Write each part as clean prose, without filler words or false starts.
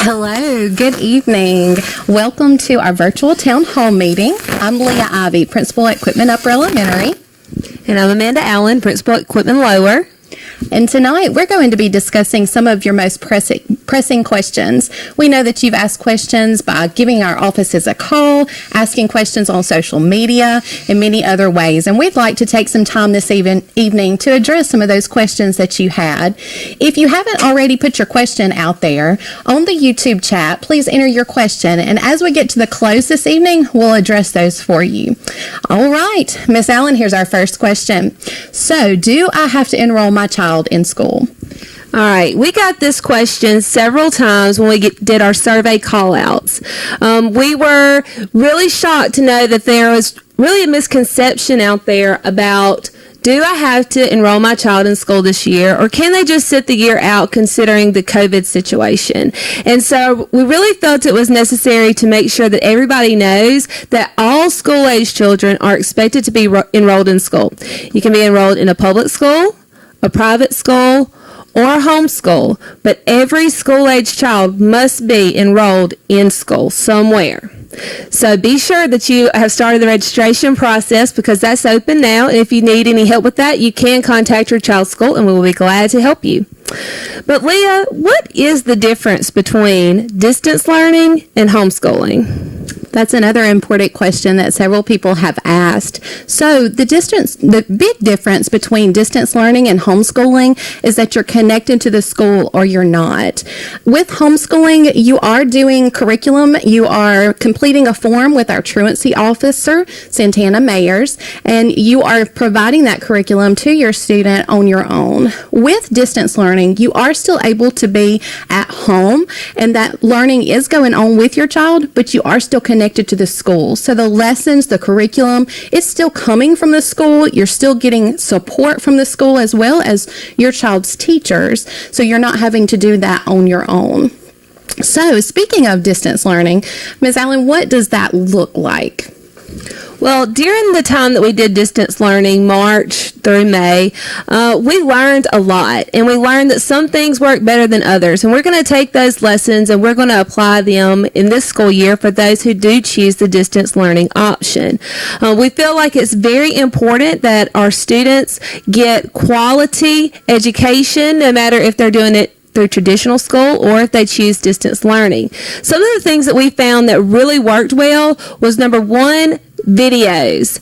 Hello, good evening. Welcome to our virtual town hall meeting. I'm Leah Ivy, Principal at Equipment Upper Elementary. And I'm Amanda Allen, Principal at Equipment Lower. And tonight we're going to be discussing some of your most pressing questions. We know that you've asked questions by giving our offices a call, asking questions on social media, and many other ways. And we'd like to take some time this evening to address some of those questions that you had. If you haven't already put your question out there on the YouTube chat, please enter your question. And as we get to the close this evening, we'll address those for you. All right, Miss Allen, here's our first question. So, do I have to enroll my child in school? All right, we got this question several times when we did our survey call-outs. We were really shocked to know that there was really a misconception out there about, do I have to enroll my child in school this year, or can they just sit the year out considering the COVID situation? And so we really felt it was necessary to make sure that everybody knows that all school-age children are expected to be enrolled in school. You can be enrolled in a public school, a private school, or a homeschool, but every school-age child must be enrolled in school somewhere. So be sure that you have started the registration process because that's open now. And if you need any help with that, you can contact your child's school and we will be glad to help you. But Leah, what is the difference between distance learning and homeschooling? That's another important question that several people have asked. So the big difference between distance learning and homeschooling is that you're connected to the school or you're not. With homeschooling, you are doing curriculum. You are completing a form with our truancy officer, Santana Mayers, and you are providing that curriculum to your student on your own. With distance learning, you are still able to be at home, and that learning is going on with your child, but you are still connected to the school. So the lessons, the curriculum, it's still coming from the school. You're still getting support from the school as well as your child's teachers. So you're not having to do that on your own. So speaking of distance learning, Ms. Allen, what does that look like? Well, during the time that we did distance learning, March through May, we learned a lot, and we learned that some things work better than others, and we're going to take those lessons and we're going to apply them in this school year for those who do choose the distance learning option. We feel like it's very important that our students get quality education, no matter if they're doing it through traditional school or if they choose distance learning. Some of the things that we found that really worked well was, number one, videos.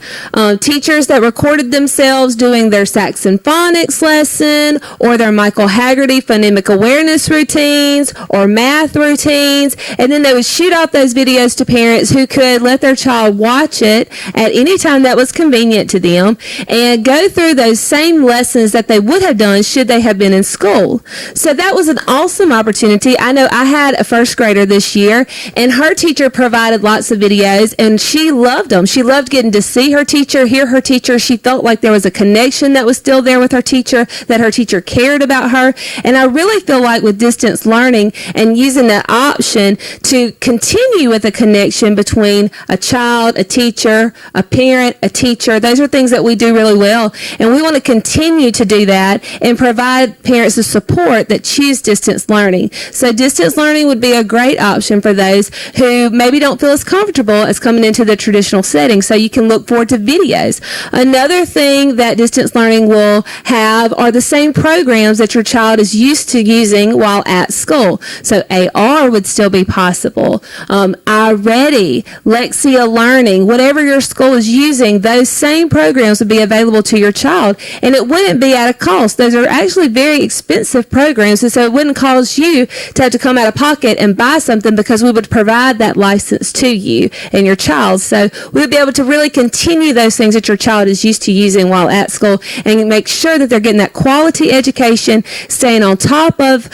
Teachers that recorded themselves doing their Saxon phonics lesson or their Michael Haggerty phonemic awareness routines or math routines, and then they would shoot off those videos to parents who could let their child watch it at any time that was convenient to them and go through those same lessons that they would have done should they have been in school. So that was an awesome opportunity. I know I had a first grader this year, and her teacher provided lots of videos, and she loved them. She loved getting to see her teacher, hear her teacher. She felt like there was a connection that was still there with her teacher, that her teacher cared about her. And I really feel like with distance learning and using that option to continue with a connection between a child, a teacher, a parent, a teacher, those are things that we do really well. And we want to continue to do that and provide parents the support that choose distance learning. So distance learning would be a great option for those who maybe don't feel as comfortable as coming into the traditional setting. So you can look forward to videos. Another thing that distance learning will have are the same programs that your child is used to using while at school. So AR would still be possible. iReady, Lexia Learning, whatever your school is using, those same programs would be available to your child, and it wouldn't be at a cost. Those are actually very expensive programs, and so it wouldn't cause you to have to come out of pocket and buy something because we would provide that license to you and your child. So we would be able to really continue those things that your child is used to using while at school and make sure that they're getting that quality education, staying on top of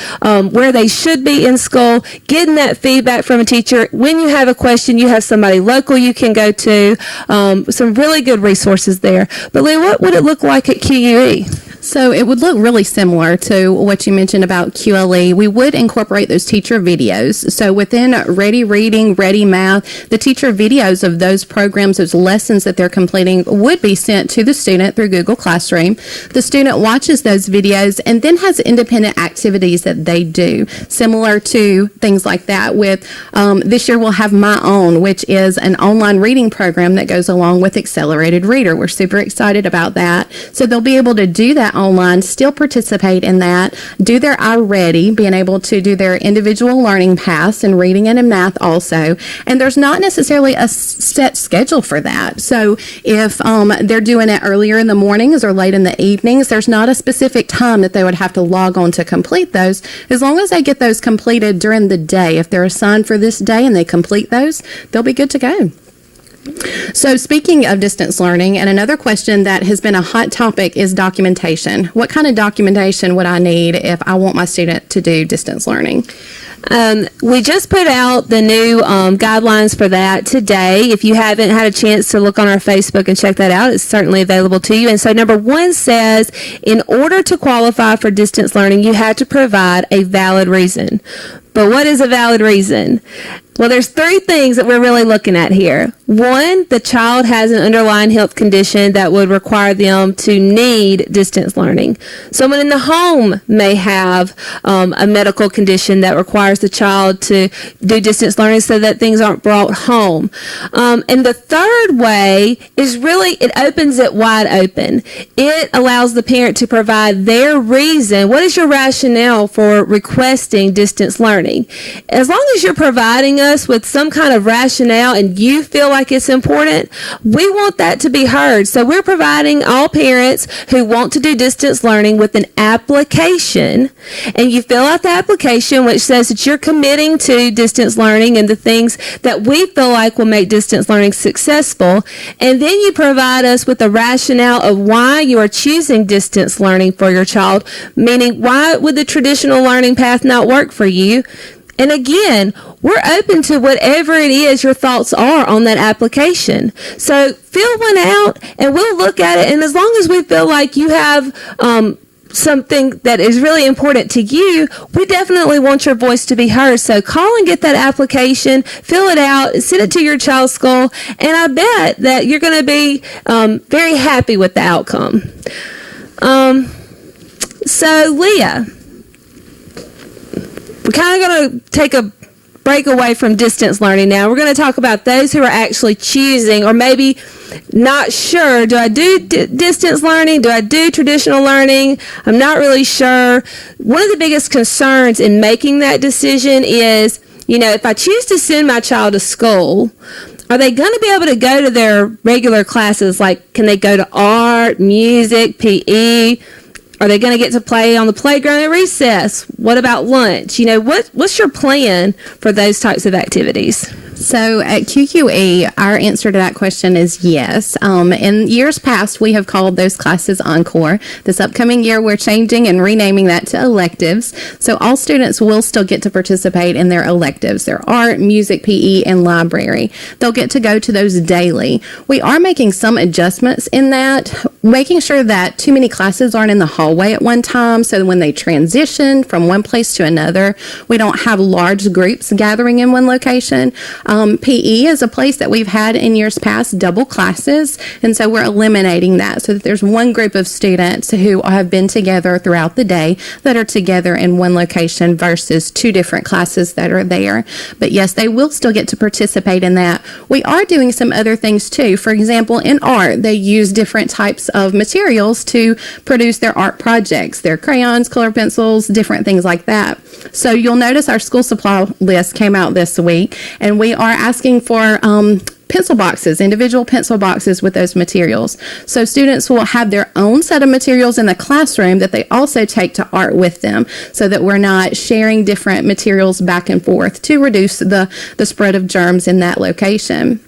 where they should be in school, getting that feedback from a teacher. When you have a question, you have somebody local you can go to. Some really good resources there. But Leah, what would it look like at QUE? So it would look really similar to what you mentioned about QLE. We would incorporate those teacher videos. So within Ready Reading, Ready Math, the teacher videos of those programs, those lessons that they're completing would be sent to the student through Google Classroom. The student watches those videos and then has independent activities that they do, similar to things like that. With this year we'll have My Own, which is an online reading program that goes along with Accelerated Reader. We're super excited about that. So they'll be able to do that online, still participate in that, do their iReady, being able to do their individual learning paths in reading and in math also. And there's not necessarily a set schedule for that. So if they're doing it earlier in the mornings or late in the evenings, there's not a specific time that they would have to log on to complete those. As long as they get those completed during the day, if they're assigned for this day and they complete those, they'll be good to go. So speaking of distance learning, and another question that has been a hot topic is documentation. What kind of documentation would I need if I want my student to do distance learning? We just put out the new guidelines for that today. If you haven't had a chance to look on our Facebook and check that out, it's certainly available to you. And so number 1 says, in order to qualify for distance learning, you have to provide a valid reason. But what is a valid reason? Well, there's 3 things that we're really looking at here. 1, the child has an underlying health condition that would require them to need distance learning. Someone in the home may have a medical condition that requires the child to do distance learning so that things aren't brought home. And the third way is really, it opens it wide open. It allows the parent to provide their reason. What is your rationale for requesting distance learning? As long as you're providing us with some kind of rationale and you feel like it's important, we want that to be heard. So we're providing all parents who want to do distance learning with an application, and you fill out the application which says that you're committing to distance learning and the things that we feel like will make distance learning successful, and then you provide us with a rationale of why you are choosing distance learning for your child, meaning why would the traditional learning path not work for you? And again, we're open to whatever it is your thoughts are on that application. So fill one out and we'll look at it. And as long as we feel like you have something that is really important to you, we definitely want your voice to be heard. So call and get that application, fill it out, send it to your child's school, and I bet that you're going to be very happy with the outcome. So Leah, we're kind of going to take a break away from distance learning now. We're going to talk about those who are actually choosing or maybe not sure. Do I do distance learning? Do I do traditional learning? I'm not really sure. One of the biggest concerns in making that decision is, if I choose to send my child to school, are they going to be able to go to their regular classes? Like, can they go to art, music, PE? Are they going to get to play on the playground at recess? What about lunch? What's your plan for those types of activities? So at QQE, our answer to that question is yes. In years past, we have called those classes Encore. This upcoming year, we're changing and renaming that to electives. So all students will still get to participate in their electives, their art, music, PE, and library. They'll get to go to those daily. We are making some adjustments in that, making sure that too many classes aren't in the hallway at one time, so that when they transition from one place to another, we don't have large groups gathering in one location. PE is a place that we've had in years past double classes, and so we're eliminating that so that there's one group of students who have been together throughout the day that are together in one location versus 2 different classes that are there. But yes, they will still get to participate in that. We are doing some other things too. For example, in art, they use different types of materials to produce their art projects, their crayons, color pencils, different things like that. So you'll notice our school supply list came out this week, and we are asking for pencil boxes, individual pencil boxes with those materials. So students will have their own set of materials in the classroom that they also take to art with them, so that we're not sharing different materials back and forth to reduce the spread of germs in that location.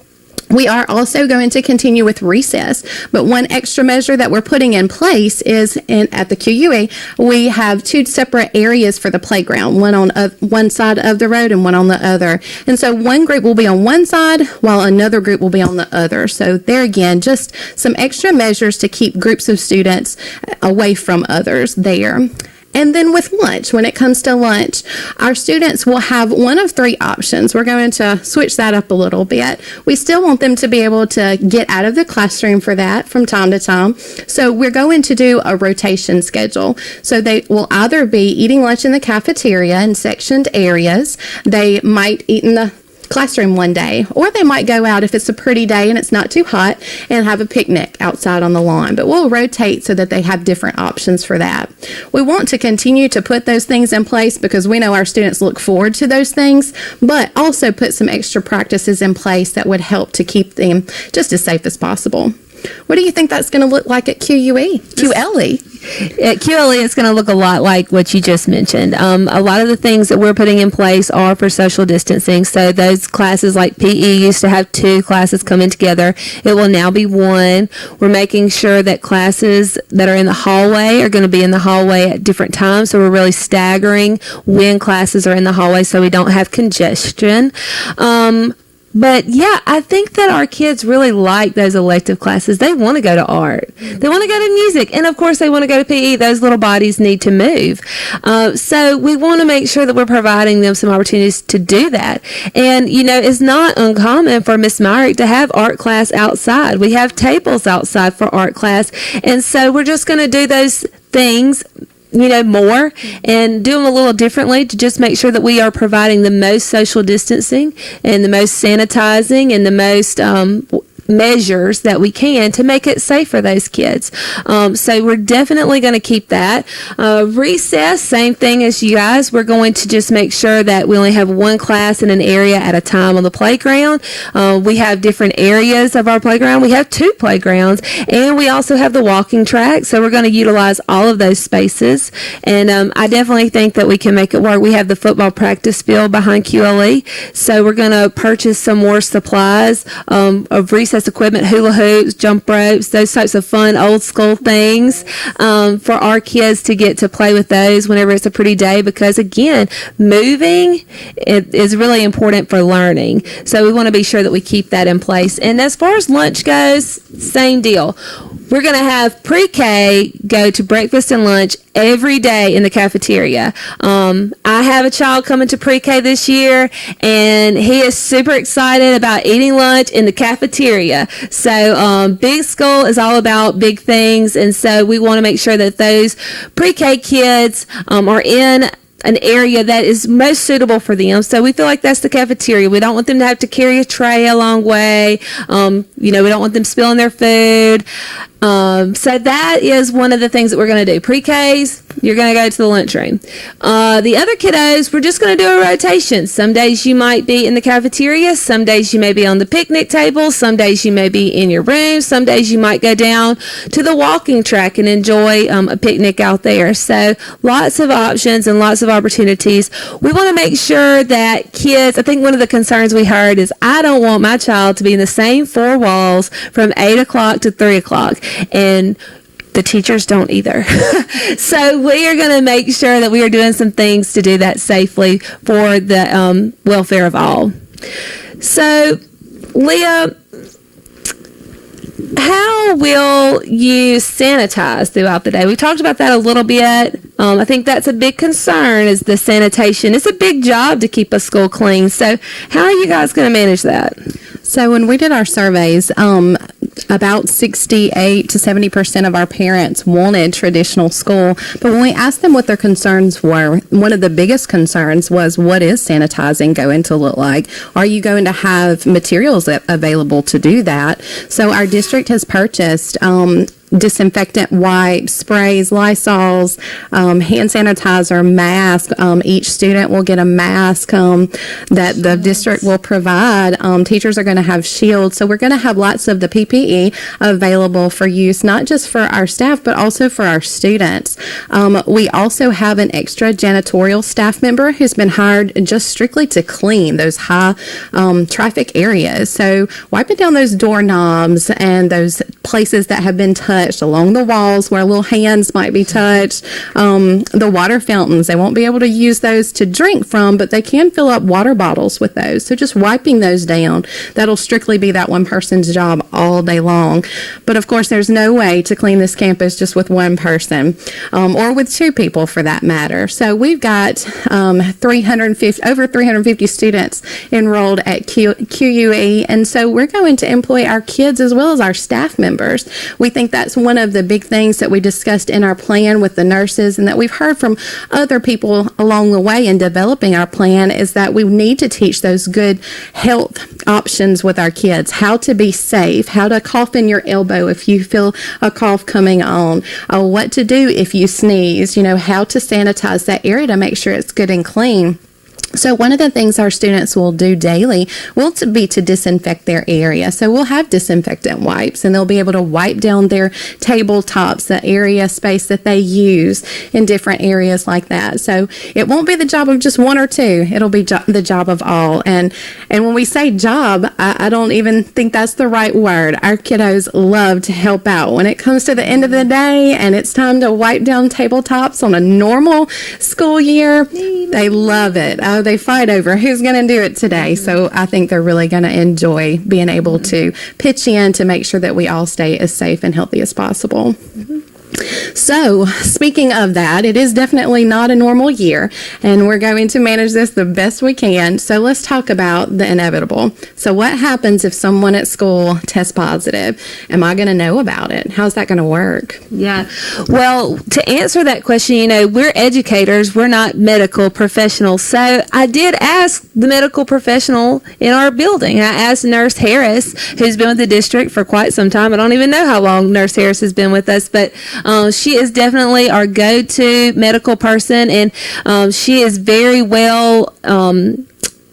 We are also going to continue with recess, but one extra measure that we're putting in place is at the QUE, we have 2 separate areas for the playground, one on one side of the road and one on the other. And so one group will be on one side while another group will be on the other. So there again, just some extra measures to keep groups of students away from others there. And then with lunch, when it comes to lunch, our students will have one of 3 options. We're going to switch that up a little bit. We still want them to be able to get out of the classroom for that from time to time. So we're going to do a rotation schedule. So they will either be eating lunch in the cafeteria in sectioned areas. They might eat in the classroom one day, or they might go out if it's a pretty day and it's not too hot and have a picnic outside on the lawn. But we'll rotate so that they have different options for that. We want to continue to put those things in place because we know our students look forward to those things, but also put some extra practices in place that would help to keep them just as safe as possible. What do you think that's going to look like at QLE? At QLE, it's going to look a lot like what you just mentioned. A lot of the things that we're putting in place are for social distancing. So those classes like PE used to have 2 classes coming together. It will now be 1. We're making sure that classes that are in the hallway are going to be in the hallway at different times. So we're really staggering when classes are in the hallway so we don't have congestion. But yeah, I think that our kids really like those elective classes. They want to go to art. They want to go to music. And of course, they want to go to PE. Those little bodies need to move. So we want to make sure that we're providing them some opportunities to do that. And, you know, it's not uncommon for Miss Myrick to have art class outside. We have tables outside for art class. And so we're just going to do those things, you know, more and do them a little differently to just make sure that we are providing the most social distancing and the most sanitizing and the most measures that we can to make it safe for those kids. So we're definitely going to keep that. Recess, same thing as you guys. We're going to just make sure that we only have 1 class in an area at a time on the playground. We have different areas of our playground. We have 2 playgrounds, and we also have the walking track. So we're going to utilize all of those spaces. And I definitely think that we can make it work. We have the football practice field behind QLE. So we're going to purchase some more supplies of recess equipment, hula hoops, jump ropes, those types of fun old school things for our kids to get to play with those whenever it's a pretty day, because again, moving is really important for learning. So we want to be sure that we keep that in place. And as far as lunch goes, same deal. We're going to have pre-K go to breakfast and lunch every day in the cafeteria. I have a child coming to pre-K this year, and he is super excited about eating lunch in the cafeteria. So big school is all about big things, and so we want to make sure that those pre-K kids are in an area that is most suitable for them. So we feel like that's the cafeteria. We don't want them to have to carry a tray a long way. We don't want them spilling their food. So that is one of the things that we're going to do. Pre-Ks, you're going to go to the lunchroom. The other kiddos, we're just going to do a rotation. Some days you might be in the cafeteria. Some days you may be on the picnic table. Some days you may be in your room. Some days you might go down to the walking track and enjoy a picnic out there. So lots of options and lots of opportunities. We want to make sure that kids, I think one of the concerns we heard is, I don't want my child to be in the same 4 walls from 8 o'clock to 3 o'clock. And the teachers don't either. So we are going to make sure that we are doing some things to do that safely for the welfare of all. So, Leah, how will you sanitize throughout the day? We talked about that a little bit. I think that's a big concern, is the sanitation. It's a big job to keep a school clean. So how are you guys going to manage that? So when we did our surveys, about 68 to 70% of our parents wanted traditional school. But when we asked them what their concerns were, one of the biggest concerns was, what is sanitizing going to look like? Are you going to have materials available to do that? So our district has purchased disinfectant wipes, sprays, Lysols, hand sanitizer, mask. Each student will get a mask that the district will provide. Teachers are going to have shields. So we're going to have lots of the PPE available for use, not just for our staff, but also for our students. We also have an extra janitorial staff member who's been hired just strictly to clean those high traffic areas. So wiping down those doorknobs and those places that have been touched along the walls where little hands might be touched. The water fountains, they won't be able to use those to drink from, but they can fill up water bottles with those. So just wiping those down, that'll strictly be that one person's job all day long. But of course, there's no way to clean this campus just with one person or with two people for that matter. So we've got over 350 students enrolled at QUE, and so we're going to employ our kids as well as our staff members. We think that's one of the big things that we discussed in our plan with the nurses, and that we've heard from other people along the way in developing our plan, is that we need to teach those good health options with our kids, how to be safe, how to cough in your elbow if you feel a cough coming on, what to do if you sneeze, how to sanitize that area to make sure it's good and clean. So one of the things our students will do daily will be to disinfect their area. So we'll have disinfectant wipes, and they'll be able to wipe down their tabletops, the area space that they use in different areas like that. So it won't be the job of just one or two. It'll be the job of all. And when we say job, I don't even think that's the right word. Our kiddos love to help out. When it comes to the end of the day and it's time to wipe down tabletops on a normal school year, they love it. They fight over who's going to do it today. So I think they're really going to enjoy being able to pitch in to make sure that we all stay as safe and healthy as possible. So, speaking of that, it is definitely not a normal year, and we're going to manage this the best we can. So, let's talk about the inevitable. So, what happens if someone at school tests positive? Am I going to know about it? How's that going to work? Yeah. Well, to answer that question, we're educators, we're not medical professionals. So, I did ask the medical professional in our building. I asked Nurse Harris, who's been with the district for quite some time. I don't even know how long Nurse Harris has been with us, but she is definitely our go-to medical person, and she is very well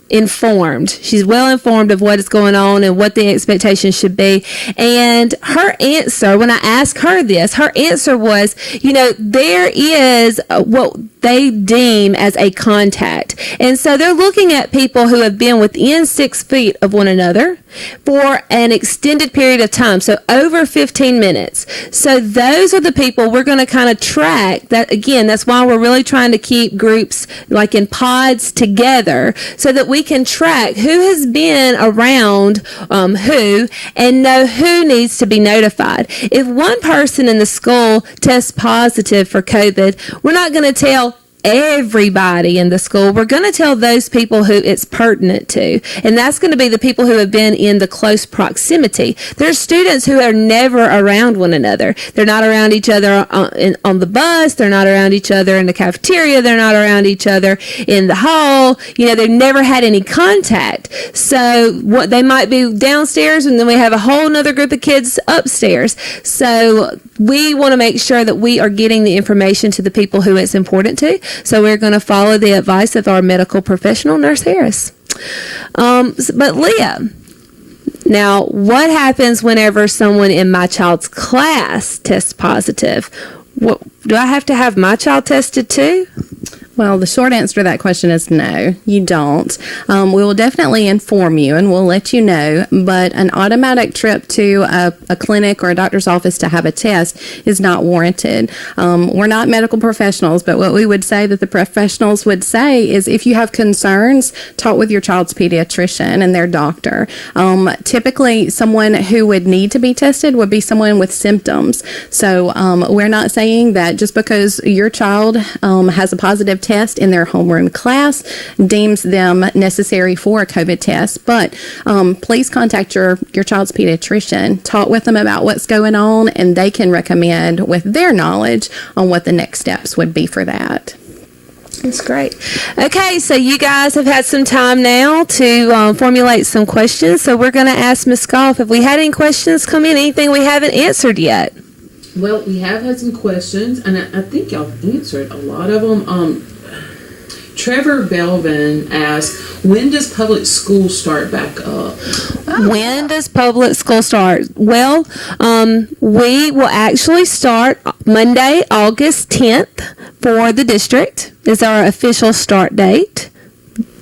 informed. She's well informed of what is going on and what the expectations should be. And her answer, when I asked her this, her answer was, there is what they deem as a contact. And so they're looking at people who have been within 6 feet of one another for an extended period of time, so over 15 minutes. So those are the people we're going to kind of track. That again, that's why we're really trying to keep groups like in pods together, so that we can track who has been around who and know who needs to be notified. If one person in the school tests positive for COVID, we're not going to tell everybody in the school. We're going to tell those people who it's pertinent to, and that's going to be the people who have been in the close proximity. There's students who are never around one another. They're not around each other on the bus. They're not around each other in the cafeteria. They're not around each other in the hall. They've never had any contact. So what they might be downstairs, and then we have a whole nother group of kids upstairs. So we want to make sure that we are getting the information to the people who it's important to. So we're going to follow the advice of our medical professional, Nurse Harris. But Leah, now what happens whenever someone in my child's class tests positive? Do I have to have my child tested too? Well, the short answer to that question is no, you don't. We will definitely inform you and we'll let you know, but an automatic trip to a clinic or a doctor's office to have a test is not warranted. We're not medical professionals, but what we would say that the professionals would say is if you have concerns, talk with your child's pediatrician and their doctor. Typically, someone who would need to be tested would be someone with symptoms. So we're not saying that just because your child has a positive test in their homeroom class deems them necessary for a COVID test, but please contact your child's pediatrician, talk with them about what's going on, and they can recommend with their knowledge on what the next steps would be for that. That's great. Okay, so you guys have had some time now to formulate some questions, so we're going to ask Ms. Goff if we had any questions come in, anything we haven't answered yet. Well, we have had some questions, and I think y'all answered a lot of them. Trevor Belvin asked, when does public school start back up? When does public school start? Well, we will actually start Monday, August 10th for the district is our official start date.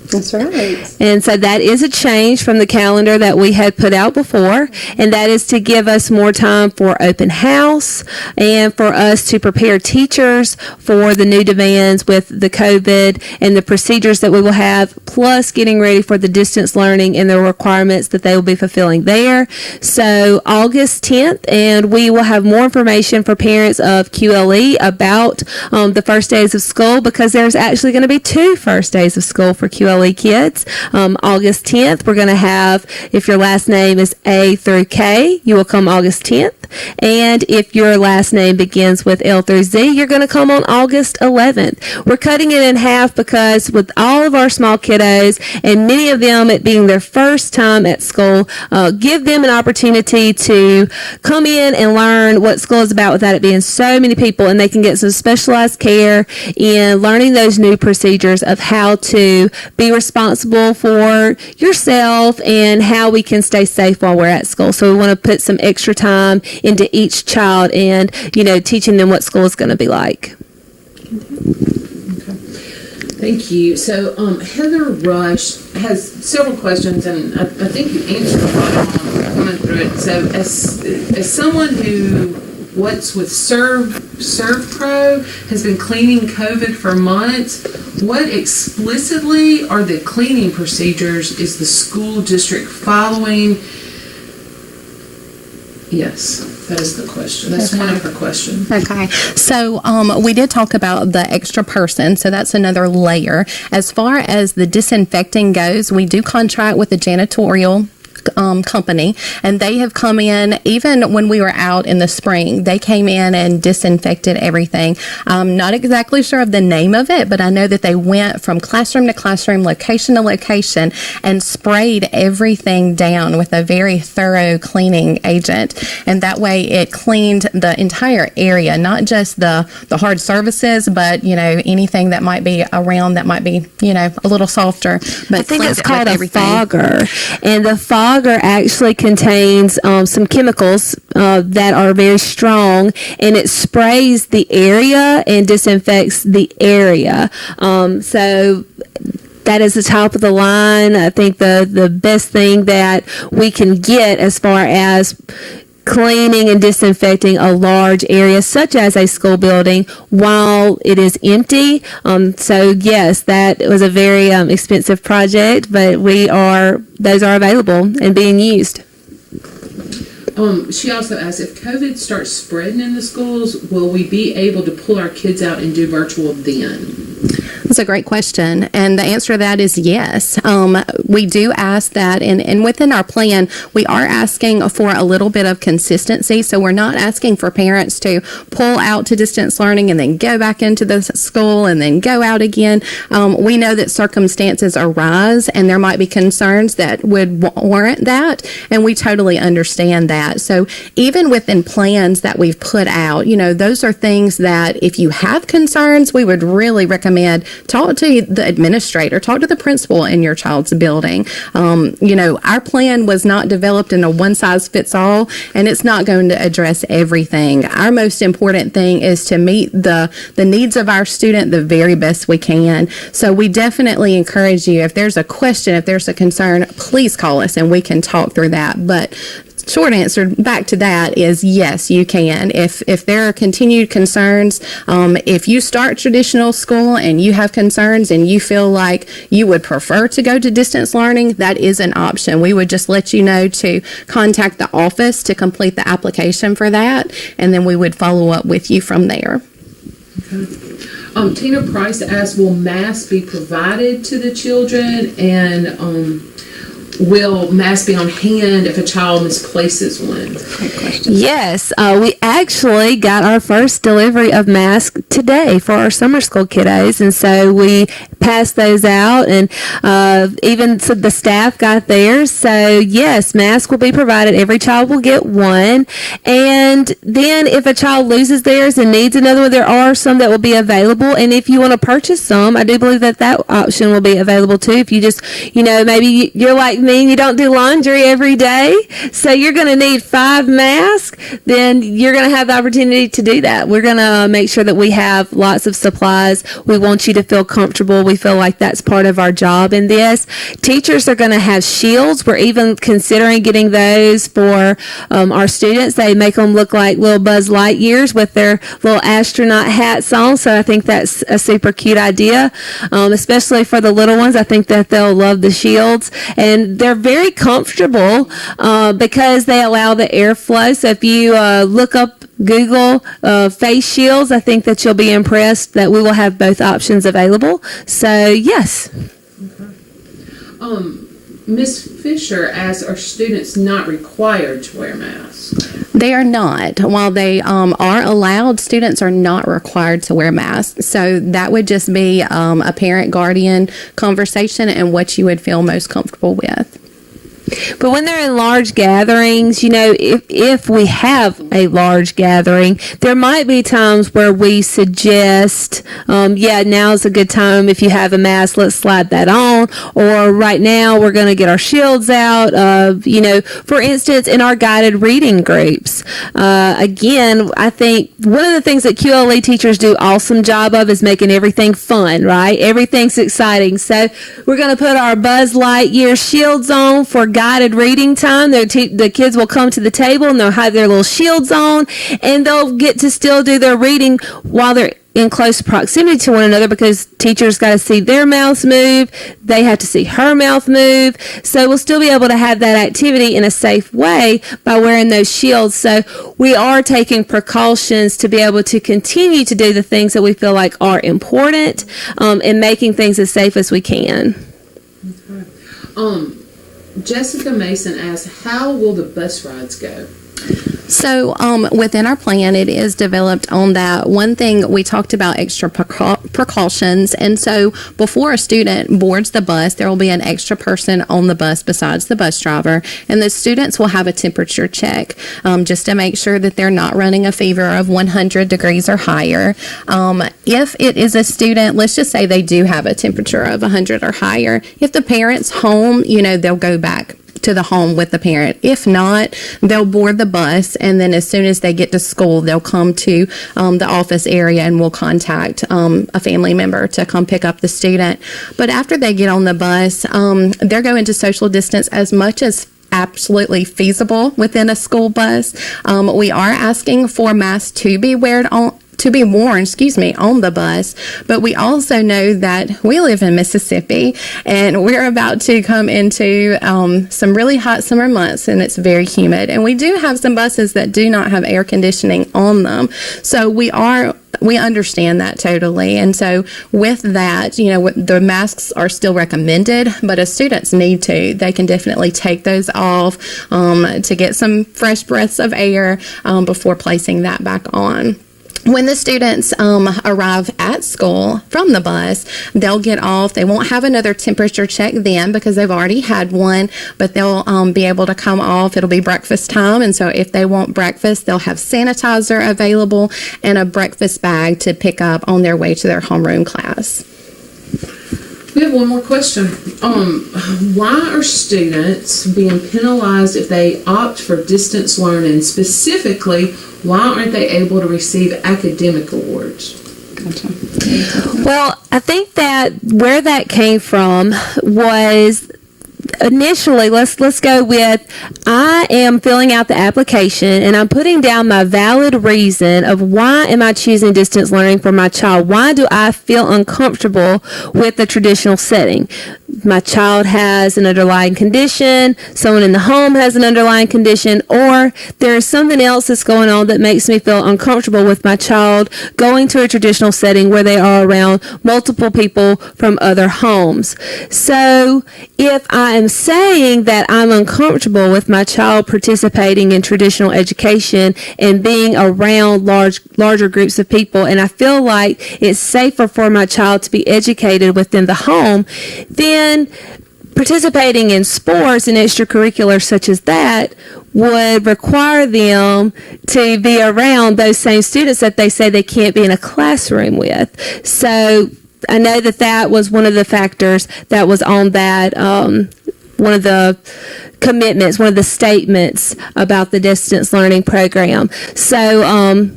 That's right. And so that is a change from the calendar that we had put out before, and that is to give us more time for open house and for us to prepare teachers for the new demands with the COVID and the procedures that we will have, plus getting ready for the distance learning and the requirements that they will be fulfilling there. So August 10th, and we will have more information for parents of QLE about the first days of school, because there's actually going to be 2 first days of school for QLE kids. August 10th, we're going to have, if your last name is A through K, you will come August 10th. And if your last name begins with L through Z, you're going to come on August 11th. We're cutting it in half because with all of our small kiddos, and many of them it being their first time at school, give them an opportunity to come in and learn what school is about without it being so many people, and they can get some specialized care in learning those new procedures of how to be responsible for yourself and how we can stay safe while we're at school. So we want to put some extra time into each child and, teaching them what school is going to be like. Thank you. So Heather Rush has several questions, and I think you answered a lot of them coming through it. So as someone who works with ServPro, has been cleaning COVID for months, what explicitly are the cleaning procedures is the school district following? Yes, that is the question. That's one of her questions. Okay. So we did talk about the extra person, so that's another layer. As far as the disinfecting goes, we do contract with the janitorial company, and they have come in. Even when we were out in the spring, they came in and disinfected everything. I'm not exactly sure of the name of it, but I know that they went from classroom to classroom, location to location, and sprayed everything down with a very thorough cleaning agent, and that way it cleaned the entire area, not just the hard surfaces, but anything that might be around that might be a little softer. But I think it's called a fogger, and the fogger actually contains some chemicals that are very strong, and it sprays the area and disinfects the area. So that is the top of the line. I think the best thing that we can get as far as cleaning and disinfecting a large area such as a school building while it is empty. So yes, that was a very expensive project, but those are available and being used. She also asked, if COVID starts spreading in the schools, will we be able to pull our kids out and do virtual then? That's a great question, and the answer to that is yes. We do ask that, and within our plan, we are asking for a little bit of consistency, so we're not asking for parents to pull out to distance learning and then go back into the school and then go out again. We know that circumstances arise, and there might be concerns that would warrant that, and we totally understand that. So even within plans that we've put out, those are things that if you have concerns, we would really recommend talk to the administrator, talk to the principal in your child's building. Our plan was not developed in a one-size-fits-all, and it's not going to address everything. Our most important thing is to meet the needs of our student the very best we can. So we definitely encourage you, if there's a question, if there's a concern, please call us and we can talk through that. But short answer back to that is yes, you can. If there are continued concerns, if you start traditional school and you have concerns and you feel like you would prefer to go to distance learning, that is an option. We would just let you know to contact the office to complete the application for that, and then we would follow up with you from there. Okay. Tina Price asked, will masks be provided to the children, and will masks be on hand if a child misplaces one? Yes, we actually got our first delivery of masks today for our summer school kiddos, and so we passed those out, and even so the staff got theirs. So yes, masks will be provided. Every child will get one, and then if a child loses theirs and needs another one, there are some that will be available. And if you want to purchase some, I do believe that option will be available too. If you just, maybe you're like me and you don't do laundry every day, so you're going to need 5 masks, then you're going to have the opportunity to do that. We're going to make sure that we have lots of supplies. We want you to feel comfortable. We feel like that's part of our job in this. Teachers are going to have shields. We're even considering getting those for our students. They make them look like little Buzz Lightyears with their little astronaut hats on, so I think that's a super cute idea, especially for the little ones. I think that they'll love the shields, and they're very comfortable because they allow the airflow. So if you look up Google face shields, I think that you'll be impressed that we will have both options available. So yes. Ms. Fisher asks, are students not required to wear masks? They are not. While they are allowed, students are not required to wear masks. So that would just be a parent-guardian conversation and what you would feel most comfortable with. But when they're in large gatherings, if we have a large gathering, there might be times where we suggest, now's a good time. If you have a mask, let's slide that on. Or right now, we're going to get our shields out. For instance, in our guided reading groups. Again, I think one of the things that QLE teachers do awesome job of is making everything fun, right? Everything's exciting. So we're going to put our Buzz Lightyear shields on for guided reading time. The kids will come to the table and they'll have their little shields on, and they'll get to still do their reading while they're in close proximity to one another, because teachers got to see their mouths move. They have to see her mouth move. So we'll still be able to have that activity in a safe way by wearing those shields. So we are taking precautions to be able to continue to do the things that we feel like are important, and making things as safe as we can. Jessica Mason asks, how will the bus rides go? So within our plan, it is developed on that. One thing we talked about extra precautions. And so before a student boards the bus, there will be an extra person on the bus besides the bus driver. And the students will have a temperature check just to make sure that they're not running a fever of 100 degrees or higher. If it is a student, let's just say they do have a temperature of 100 or higher. If the parent's home, they'll go back to the home with the parent. If not, they'll board the bus, and then as soon as they get to school, they'll come to the office area and we'll contact a family member to come pick up the student. But after they get on the bus, they're going to social distance as much as absolutely feasible within a school bus. We are asking for masks to be worn on the bus, but we also know that we live in Mississippi and we're about to come into some really hot summer months, and it's very humid, and we do have some buses that do not have air conditioning on them. So we understand that totally. And so with that, the masks are still recommended, but if students need to, they can definitely take those off to get some fresh breaths of air before placing that back on. When the students arrive at school from the bus, they'll get off. They won't have another temperature check then because they've already had one, but they'll be able to come off. It'll be breakfast time, and so if they want breakfast, they'll have sanitizer available and a breakfast bag to pick up on their way to their homeroom class. We have one more question. Why are students being penalized if they opt for distance learning? Specifically, why aren't they able to receive academic awards? Gotcha. Well, I think that where that came from was initially, let's go with, I am filling out the application and I'm putting down my valid reason of why am I choosing distance learning for my child. Why do I feel uncomfortable with the traditional setting? My child has an underlying condition, someone in the home has an underlying condition, or there's something else that's going on that makes me feel uncomfortable with my child going to a traditional setting where they are around multiple people from other homes. So if I am am saying that I'm uncomfortable with my child participating in traditional education and being around larger groups of people, and I feel like it's safer for my child to be educated within the home, then participating in sports and extracurriculars such as that would require them to be around those same students that they say they can't be in a classroom with. So I know that was one of the factors that was on that, one of the commitments, one of the statements about the distance learning program. So,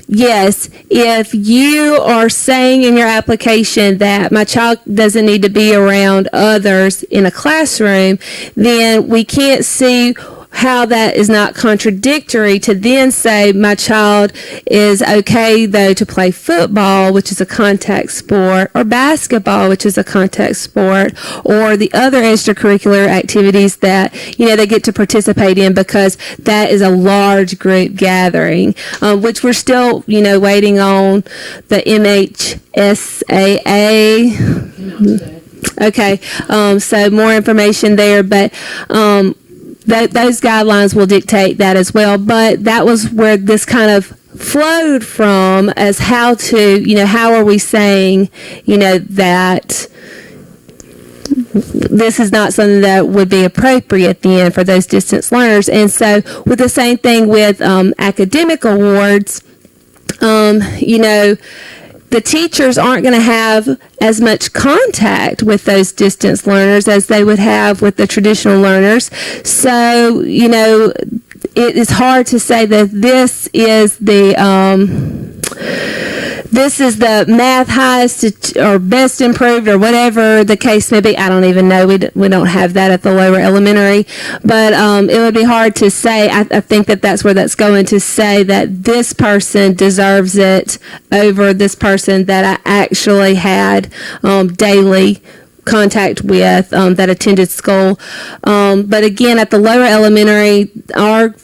yes, if you are saying in your application that my child doesn't need to be around others in a classroom, then we can't see how that is not contradictory to then say my child is okay though to play football, which is a contact sport, or basketball, which is a contact sport, or the other extracurricular activities that they get to participate in, because that is a large group gathering, which we're still waiting on the MHSAA. Okay, so more information there, but those guidelines will dictate that as well. But that was where this kind of flowed from, as how to, how are we saying, that this is not something that would be appropriate then for those distance learners. And so with the same thing with academic awards, the teachers aren't going to have as much contact with those distance learners as they would have with the traditional learners. So, it is hard to say that this is the math highest or best improved or whatever the case may be. I don't even know. We don't have that at the lower elementary. But it would be hard to say. I think that's where that's going, to say that this person deserves it over this person that I actually had daily contact with, that attended school. But again, at the lower elementary, our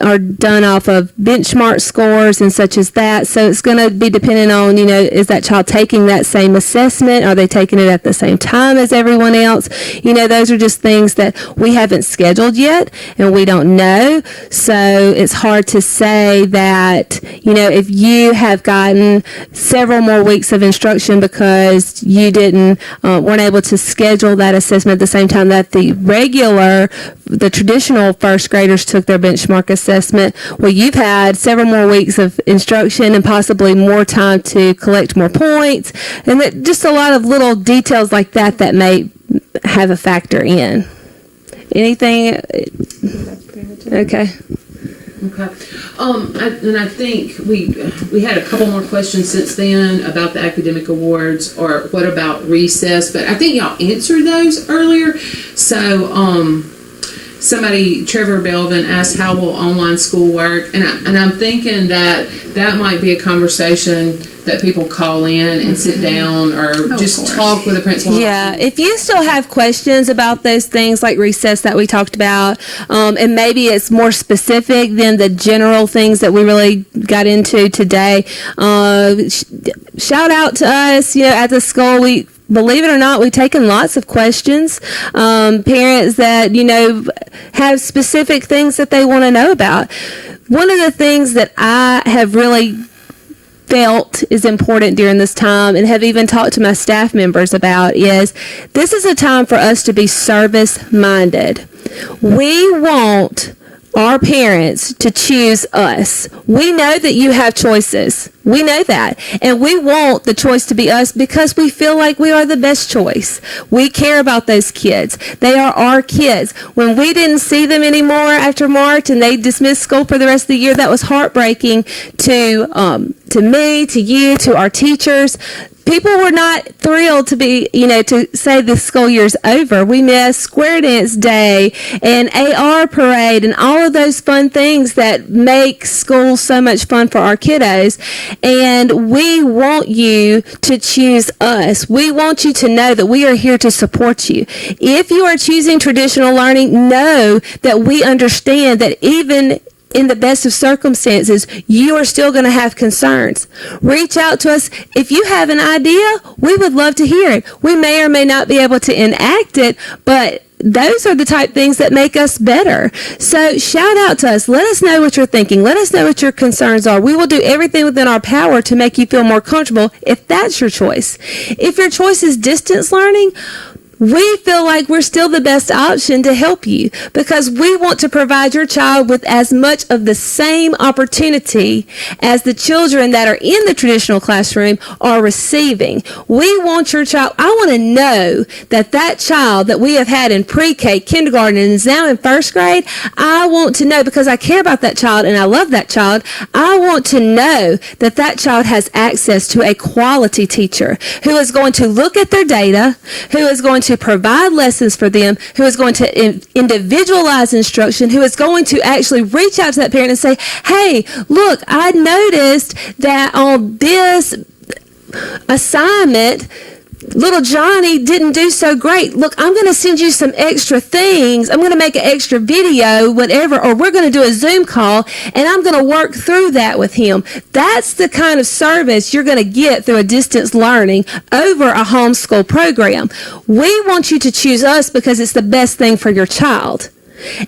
are done off of benchmark scores and such as that. So it's going to be dependent on, is that child taking that same assessment? Are they taking it at the same time as everyone else? Those are just things that we haven't scheduled yet and we don't know. So it's hard to say that, if you have gotten several more weeks of instruction because you weren't able to schedule that assessment at the same time that the traditional first graders took their benchmark assessment, well, you've had several more weeks of instruction and possibly more time to collect more points, and just a lot of little details like that may have a factor in. Anything? Okay. And I think we had a couple more questions since then about the academic awards, or what about recess, but I think y'all answered those earlier. So, Trevor Belvin asked, how will online school work? And I'm thinking that might be a conversation that people call in and sit down, or just talk with the principal. Yeah, if you still have questions about those things like recess that we talked about, and maybe it's more specific than the general things that we really got into today, shout out to us, at the school. Believe it or not, we've taken lots of questions. Parents that, have specific things that they want to know about. One of the things that I have really felt is important during this time, and have even talked to my staff members about, is this is a time for us to be service-minded. We want our parents to choose us. We know that you have choices. We know that. And we want the choice to be us because we feel like we are the best choice. We care about those kids. They are our kids. When we didn't see them anymore after March and they dismissed school for the rest of the year, that was heartbreaking to me, to you, to our teachers. People were not thrilled to be, to say the school year's over. We missed Square Dance Day and AR Parade and all of those fun things that make school so much fun for our kiddos. And we want you to choose us. We want you to know that we are here to support you. If you are choosing traditional learning, know that we understand that even in the best of circumstances, you are still going to have concerns. Reach out to us. If you have an idea, we would love to hear it. We may or may not be able to enact it, but those are the type things that make us better. So shout out to us. Let us know what you're thinking. Let us know what your concerns are. We will do everything within our power to make you feel more comfortable if that's your choice. If your choice is distance learning, we feel like we're still the best option to help you because we want to provide your child with as much of the same opportunity as the children that are in the traditional classroom are receiving. We want your child, I want to know that that child that we have had in pre-K, kindergarten, and is now in first grade, I want to know because I care about that child and I love that child. I want to know that that child has access to a quality teacher who is going to look at their data, who is going to provide lessons for them, who is going to individualize instruction, who is going to actually reach out to that parent and say, hey, look, I noticed that on this assignment, little Johnny didn't do so great. Look, I'm going to send you some extra things. I'm going to make an extra video, whatever, or we're going to do a Zoom call, and I'm going to work through that with him. That's the kind of service you're going to get through a distance learning over a homeschool program. We want you to choose us because it's the best thing for your child.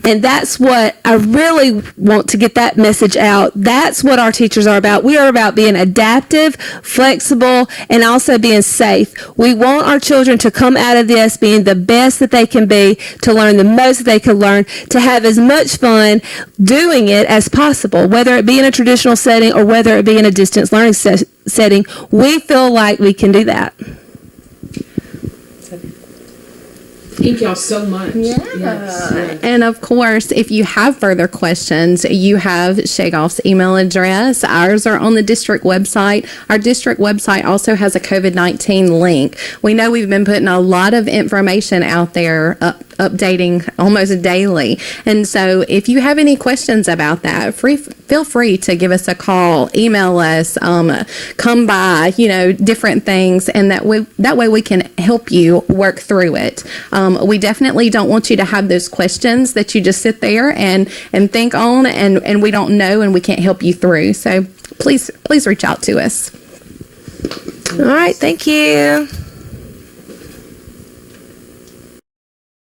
And that's what I really want to get that message out. That's what our teachers are about. We are about being adaptive, flexible, and also being safe. We want our children to come out of this being the best that they can be, to learn the most that they can learn, to have as much fun doing it as possible, whether it be in a traditional setting or whether it be in a distance learning setting. We feel like we can do that. Thank y'all so much. Yeah. Yes. And of course, if you have further questions, you have Shagoff's email address. Ours are on the district website. Our district website also has a COVID-19 link. We know we've been putting a lot of information out there, updating almost daily. And so if you have any questions about that, feel free to give us a call, email us, come by, different things. And that way we can help you work through it. We definitely don't want you to have those questions that you just sit there and think on and we don't know and we can't help you through. So please reach out to us. All right. Thank you.